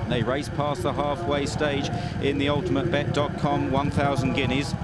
They race past the halfway stage in the ultimatebet.com 1,000 guineas.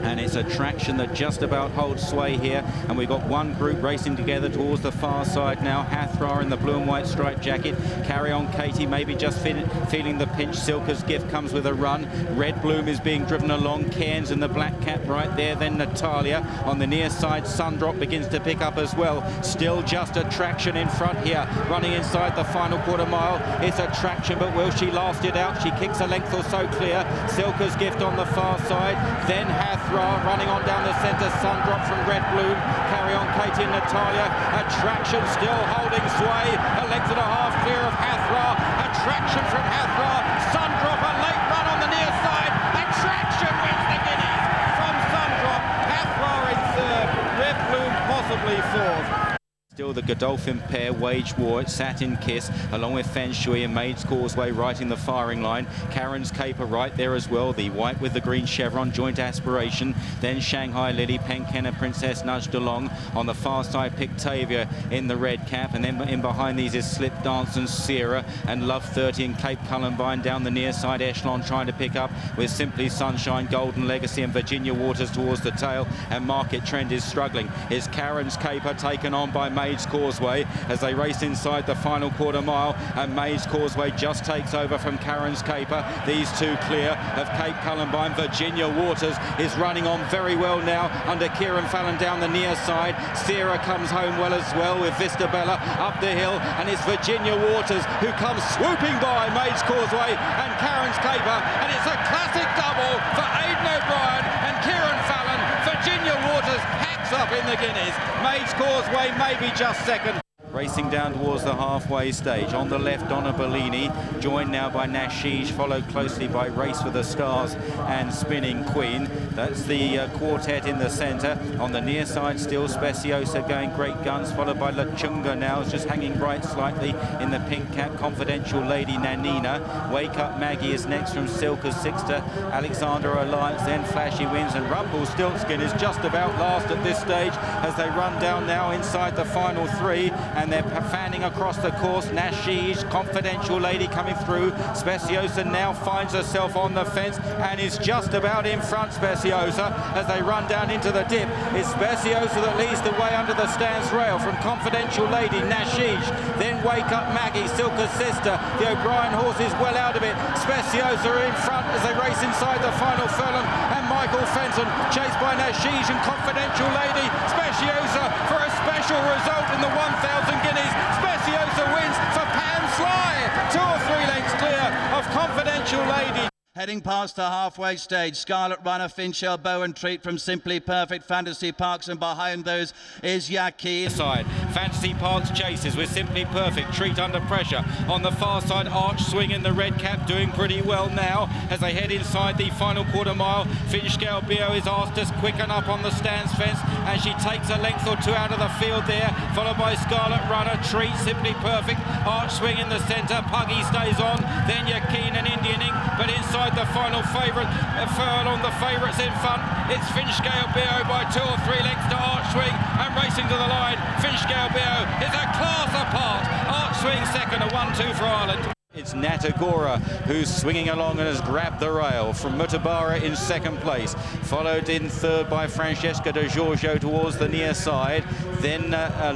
And it's a traction that just about holds sway here. And we've got one group racing together towards the far side now. Hathra in the blue and white striped jacket. Carry On Katie, maybe just feeling the pinch. Silka's Gift comes with a run. Red Bloom is being driven along. Cairns in the black cap right there. Then Natalia on the near side. Sundrop begins to pick up as well. Still just a traction in front here. Running inside the final quarter mile. It's a traction, but will she last it out? She kicks a length or so clear. Silka's Gift on the far side. Then Hathra running on down the centre. Sundrop from Red Bloom. Carry On Katie and Natalia. Attraction still holding sway. A length and a half clear of Hathra. Attraction from Hathra. Sundrop, a late run on the near side. Attraction wins the Guineas from Sundrop. Hathra in third. Red Bloom possibly fourth. Still the Godolphin pair wage war at Satin Kiss, along with FINSCEAL and Maid's Causeway right in the firing line. Karen's Caper right there as well. The white with the green chevron, Joint Aspiration. Then Shanghai Lily, Penkenna Princess nudged along. On the far side, Pictavia in the red cap. And then in behind these is Slip Dance and Sierra and Love 30 and Cape Columbine down the near side. Echelon trying to pick up with Simply Sunshine, Golden Legacy and Virginia Waters towards the tail. And Market Trend is struggling. It's Karen's Caper taken on by Maid's Causeway as they race inside the final quarter mile, and Maid's Causeway just takes over from Karen's Caper. These two clear of Cape Columbine. Virginia Waters is running on very well now under Kieran Fallon down the near side. Sierra comes home well as well with Vista Bella up the hill, and it's Virginia Waters who comes swooping by Maid's Causeway and Karen's Caper, and it's a classic double for Aidan O'Brien and Kieran Fallon. Virginia Waters hacks up in the Guineas. Maid's Causeway maybe just second. Racing down towards the halfway stage. On the left, Donna Bellini, joined now by Nashish, followed closely by Race for the Stars and Spinning Queen. That's the quartet in the centre. On the near side, still Speciosa going great guns, followed by La Chunga now, just hanging right slightly in the pink cap. Confidential Lady Nanina. Wake Up Maggie is next from Silka's Sixter. Alexander Alliance, then Flashy Winds, and Rumpelstiltskin is just about last at this stage as they run down now inside the final three. And they're fanning across the course. Nashish, Confidential Lady coming through. Speciosa now finds herself on the fence and is just about in front. Speciosa as they run down into the dip. It's Speciosa that leads the way under the stands rail from Confidential Lady, Nashish, then Wake Up Maggie, Silka's Sister. The O'Brien horse is well out of it. Speciosa in front as they race inside the final furlong, and Michael Fenton chased by Nashish and Confidential Lady. Speciosa for a special result in the 1,000 Guineas. Speciosa wins for Pam Sly. 2 or 3 lengths clear of Confidential Lady. Heading past the halfway stage, Scarlet Runner, FINSCEAL, Bow and Treat from Simply Perfect, Fantasy Parks, and behind those is Yaki. Side, Fantasy Parks chases with Simply Perfect, Treat under pressure. On the far side, Arch Swing in the red cap doing pretty well now as they head inside the final quarter mile. FINSCEAL Bio is asked to quicken up on the stands fence and she takes a length or two out of the field there, followed by Scarlet Runner, Treat, Simply Perfect, Arch Swing in the centre, Puggy stays on, then Yakin and Indian Ink, but inside the final favourite, furlong, the favourites in front. It's FINSCEAL Bio by 2 or 3 lengths to Arch Swing, and racing to the line. FINSCEAL Bio is a class apart. Arch Swing second, a 1-2 for Ireland. It's Natagora who's swinging along and has grabbed the rail from Mutabara in second place, followed in third by Francesca de Giorgio towards the near side. Then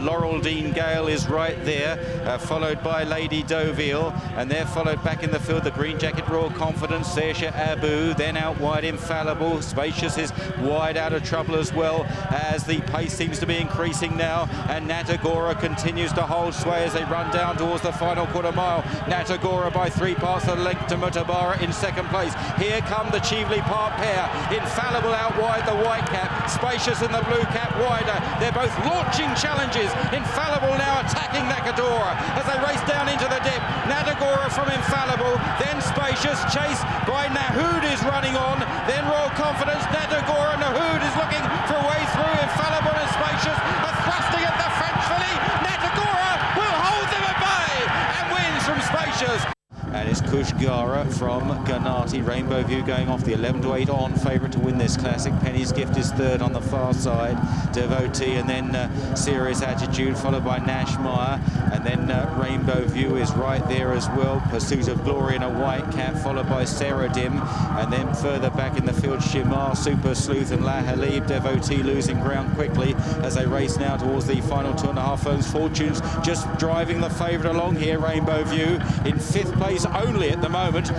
Laurel Dean Gale is right there, followed by Lady Deauville, and they're followed back in the field the Green Jacket Royal Confidence, Seisha Abu, then out wide Infallible. Spacious is wide out of trouble as well as the pace seems to be increasing now, and Natagora continues to hold sway as they run down towards the final quarter mile. Natagora by 3 parts of the length to Mutabara in second place. Here come the Cheveley Park pair. Infallible out wide, the white cap. Spacious in the blue cap wider. They're both launching challenges. Infallible now attacking Natagora as they race down into the dip. Natagora from Infallible, then Spacious, chased by Nahood is running on, then Royal Confidence. Natagora, Nahood is looking for a way through. Infallible and Spacious are thrusting at the French filly. Natagora will hold them at bay and wins from Spacious. And it's Kushgara from Ganati. Rainbow View going off the 11-8 on favourite to win this classic. Penny's Gift is third on the far side. Devotee and then Serious Attitude followed by Nash Meyer. And then Rainbow View is right there as well. Pursuit of Glory in a white cap, followed by Sarah Dim. And then further back in the field, Shimar, Super Sleuth and La Halib. Devotee losing ground quickly as they race now towards the final 2.5 furlongs. Fortunes just driving the favourite along here, Rainbow View, in 5th place only at the moment.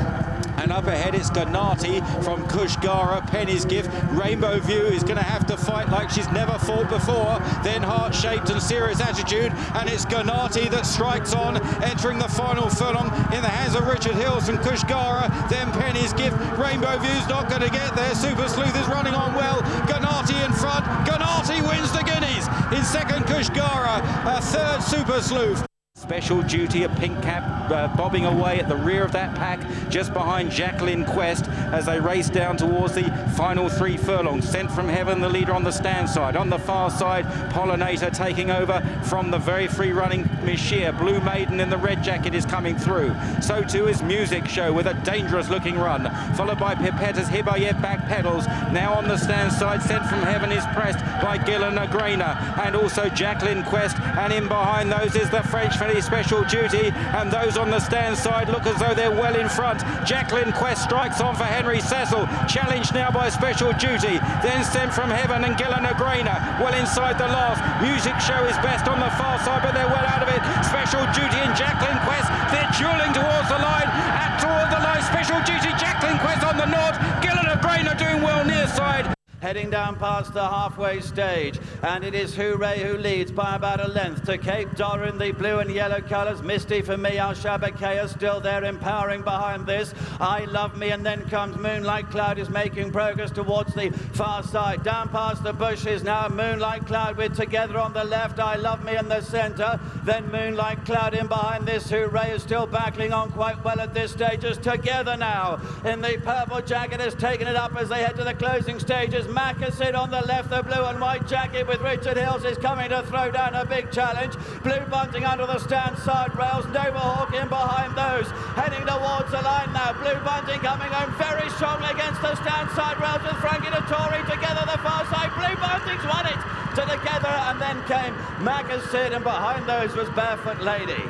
And up ahead it's Ganati from Kushgara, Penny's Gift. Rainbow View is going to have to fight like she's never fought before. Then Heart Shaped and Serious Attitude, and it's Ganati that strikes on, entering the final furlong in the hands of Richard Hills from Kushgara. Then Penny's Gift. Rainbow View's not going to get there. Super Sleuth is running on well. Ganati in front. Ganati wins the Guineas. In second, Kushgara. A third, Super Sleuth. Special Duty, a pink cap, bobbing away at the rear of that pack, just behind Jacqueline Quest as they race down towards the final 3 furlongs. Sent from Heaven, the leader on the stand side. On the far side, Pollinator taking over from the very free-running Michir. Blue Maiden in the red jacket is coming through. So too is Music Show with a dangerous-looking run, followed by Pipetta's Hibayev back pedals. Now on the stand side, Sent from Heaven is pressed by Gillen Agrena and also Jacqueline Quest, and in behind those is the French Special Duty, and those on the stand side look as though they're well in front. Jacqueline Quest strikes on for Henry Cecil, challenged now by Special Duty, then Sent from Heaven and Gillen Agrena well inside the last. Music Show is best on the far side, but they're well out of it. Special Duty and Jacqueline Quest, they're dueling towards the line, and toward the line, Special Duty, Jacqueline Quest on the north, Gillen Agrena doing well near side. Heading down past the halfway stage, and it is Hooray who leads by about a length to Cape Dora in the blue and yellow colours. Misty for me, Al Shabakea still there empowering behind this. I Love Me, and then comes Moonlight Cloud is making progress towards the far side. Down past the bushes now, Moonlight Cloud with Together on the left, I Love Me in the centre. Then Moonlight Cloud in behind this. Hooray is still battling on quite well at this stage. As Together now in the purple jacket has taken it up as they head to the closing stages. Macassin on the left, the blue and white jacket with Richard Hills is coming to throw down a big challenge. Blue Bunting under the stand side rails, Novahawk in behind those, heading towards the line now. Blue Bunting coming home very strongly against the stand side rails with Frankie Dettori together the far side. Blue Bunting's won it to Together, and then came Macassin, and behind those was Barefoot Lady.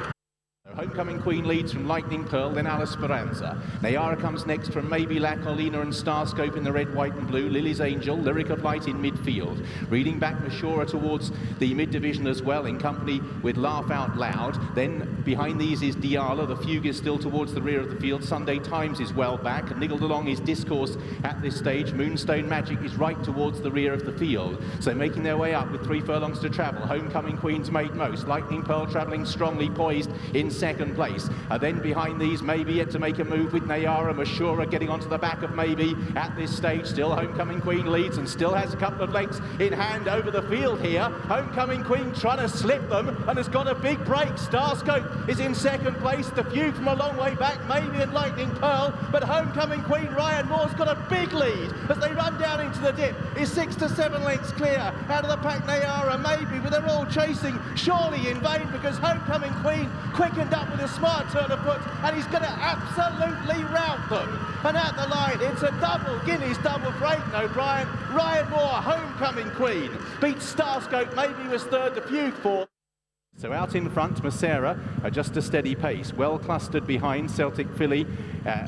Homecoming Queen leads from Lightning Pearl, then Al Esperanza. Nayara comes next from Maybe La Colina and Starscope in the red, white and blue. Lily's Angel, Lyric of Light in midfield. Reading back Mashura towards the mid-division as well, in company with Laugh Out Loud. Then behind these is Diala. The Fugue is still towards the rear of the field. Sunday Times is well back. And niggled along is Discourse at this stage. Moonstone Magic is right towards the rear of the field. So making their way up with 3 furlongs to travel. Homecoming Queen's made most. Lightning Pearl travelling strongly, poised in second place. Then behind these, Maybe yet to make a move with Nayara. Mashura getting onto the back of Maybe at this stage. Still Homecoming Queen leads and still has a couple of lengths in hand over the field here. Homecoming Queen trying to slip them and has got a big break. Starscope is in second place. The Fugue from a long way back, Maybe and Lightning Pearl, but Homecoming Queen, Ryan Moore's got a big lead as they run down into the dip. Is 6 to 7 lengths clear out of the pack. Nayara, Maybe, but they're all chasing, surely in vain, because Homecoming Queen quickened up with a smart turn of foot, and he's going to absolutely rout them. And at the line, it's a double Guineas double for Aidan O'Brien. Ryan Moore, Homecoming Queen, beats Starscope. Maybe was third, the Fugue fourth. So out in front, Macera, just a steady pace. Well clustered behind, Celtic Filly,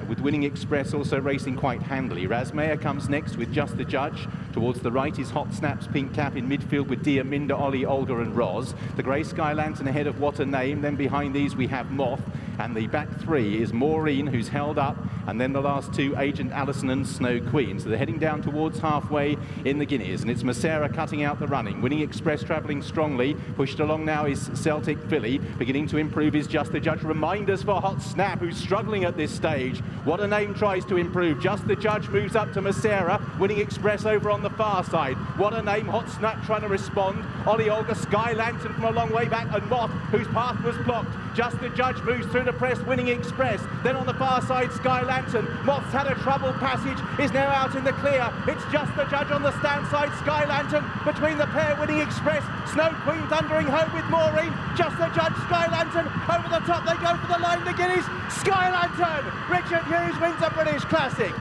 with Winning Express also racing quite handily. Razmea comes next with Just the Judge. Towards the right is Hot Snaps, Pink Cap in midfield with Dia Minda, Ollie, Olga and Roz. The Grey Sky Lantern ahead of What a Name. Then behind these we have Moth. And the back 3 is Maureen, who's held up. And then the last 2, Agent Allison and Snow Queen. So they're heading down towards halfway in the Guineas. And it's Macera cutting out the running. Winning Express travelling strongly. Pushed along now is Celtic Filly. Beginning to improve is Just the Judge. Reminders for Hot Snap, who's struggling at this stage. What a Name tries to improve. Just the Judge moves up to Macera. Winning Express over on the far side. What a Name, Hot Snap trying to respond. Ollie Olga, Sky Lantern from a long way back, and Moth, whose path was blocked. Just the Judge moves through the press. Winning Express. Then on the far side, Sky Lantern. Moth's had a troubled passage, is now out in the clear. It's Just the Judge on the stand side. Sky Lantern between the pair. Winning Express. Snow Queen thundering home with Maureen. Just the Judge, Sky Lantern, over the top, they go for the line, the Guineas, Sky Lantern, Richard Hughes wins a British Classic.